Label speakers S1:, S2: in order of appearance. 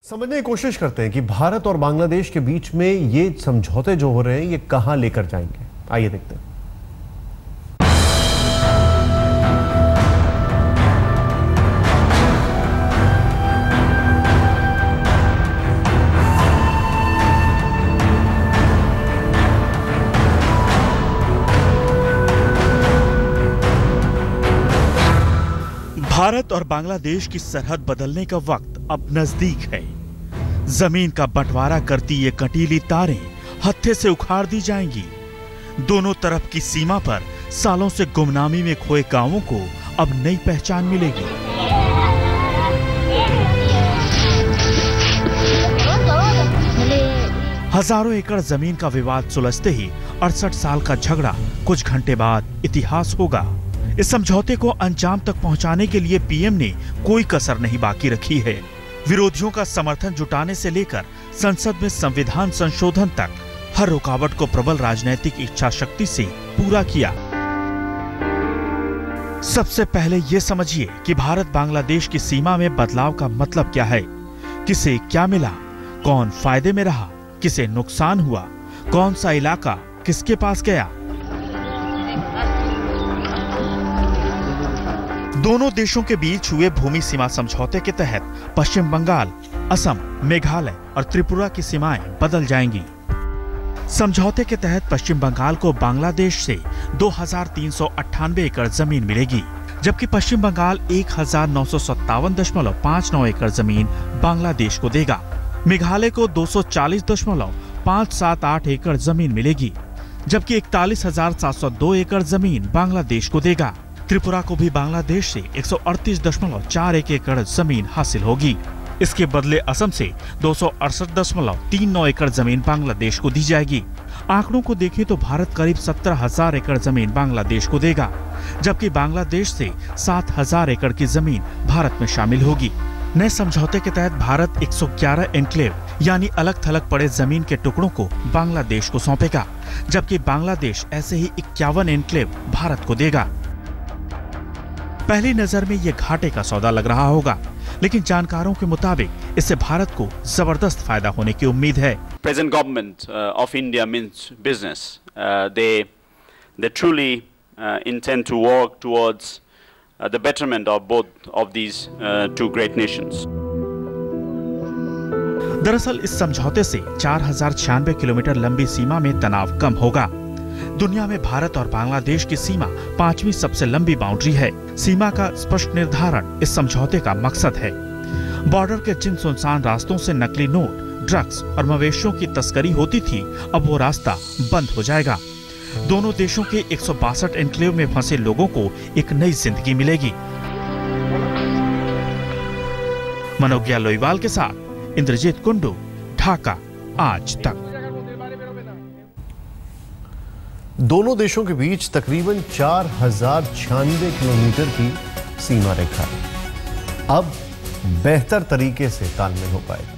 S1: समझने की कोशिश करते हैं कि भारत और बांग्लादेश के बीच में ये समझौते जो हो रहे हैं ये कहां लेकर जाएंगे। आइए देखते हैं।
S2: भारत और बांग्लादेश की सरहद बदलने का वक्त अब नजदीक है। जमीन का बंटवारा करती ये कंटीली तारें हत्थे से उखाड़ दी जाएंगी। दोनों तरफ की सीमा पर सालों से गुमनामी में खोए गांवों को अब नई पहचान मिलेगी। हजारों एकड़ जमीन का विवाद सुलझते ही 68 साल का झगड़ा कुछ घंटे बाद इतिहास होगा। इस समझौते को अंजाम तक पहुंचाने के लिए पीएम ने कोई कसर नहीं बाकी रखी है। विरोधियों का समर्थन जुटाने से लेकर संसद में संविधान संशोधन तक हर रुकावट को प्रबल राजनीतिक इच्छा शक्ति से पूरा किया। सबसे पहले ये समझिए कि भारत बांग्लादेश की सीमा में बदलाव का मतलब क्या है। किसे क्या मिला, कौन फायदे में रहा, किसे नुकसान हुआ, कौन सा इलाका किसके पास गया। दोनों देशों के बीच हुए भूमि सीमा समझौते के तहत पश्चिम बंगाल, असम, मेघालय और त्रिपुरा की सीमाएं बदल जाएंगी। समझौते के तहत पश्चिम बंगाल को बांग्लादेश से 2398 एकड़ जमीन मिलेगी, जबकि पश्चिम बंगाल 1957.59 एकड़ जमीन बांग्लादेश को देगा। मेघालय को 240.578 एकड़ जमीन मिलेगी, जबकि 41,702 एकड़ जमीन बांग्लादेश को देगा। त्रिपुरा को भी बांग्लादेश से 138.41 एकड़ जमीन हासिल होगी। इसके बदले असम से 268.39 एकड़ जमीन बांग्लादेश को दी जाएगी। आंकड़ों को देखें तो भारत करीब 17,000 एकड़ जमीन बांग्लादेश को देगा, जबकि बांग्लादेश से 7,000 एकड़ की जमीन भारत में शामिल होगी। नए समझौते के तहत भारत 111 एन्क्लेव यानी अलग थलग पड़े जमीन के टुकड़ों को बांग्लादेश को सौंपेगा, जबकि बांग्लादेश ऐसे ही 51 एन्क्लेव भारत को देगा। पहली नजर में ये घाटे का सौदा लग रहा होगा, लेकिन जानकारों के मुताबिक इससे भारत को जबरदस्त फायदा होने की उम्मीद है।
S3: Present government of India means business. They truly intend to work towards the betterment of both of these two great nations.
S2: दरअसल इस समझौते से 4096 किलोमीटर लंबी सीमा में तनाव कम होगा। दुनिया में भारत और बांग्लादेश की सीमा 5वीं सबसे लंबी बाउंड्री है। सीमा का स्पष्ट निर्धारण इस समझौते का मकसद है। बॉर्डर के जिन सुनसान रास्तों से नकली नोट, ड्रग्स और मवेशियों की तस्करी होती थी, अब वो रास्ता बंद हो जाएगा। दोनों देशों के 162 एन्क्लेव में फंसे लोगों को एक नई जिंदगी मिलेगी। मनोज्ञा लोईवाल के साथ इंद्रजीत कुंडू, ढाका, आज तक।
S1: दोनों देशों के बीच तकरीबन 4096 किलोमीटर की सीमा रेखा है। अब बेहतर तरीके से तालमेल हो पाएगा।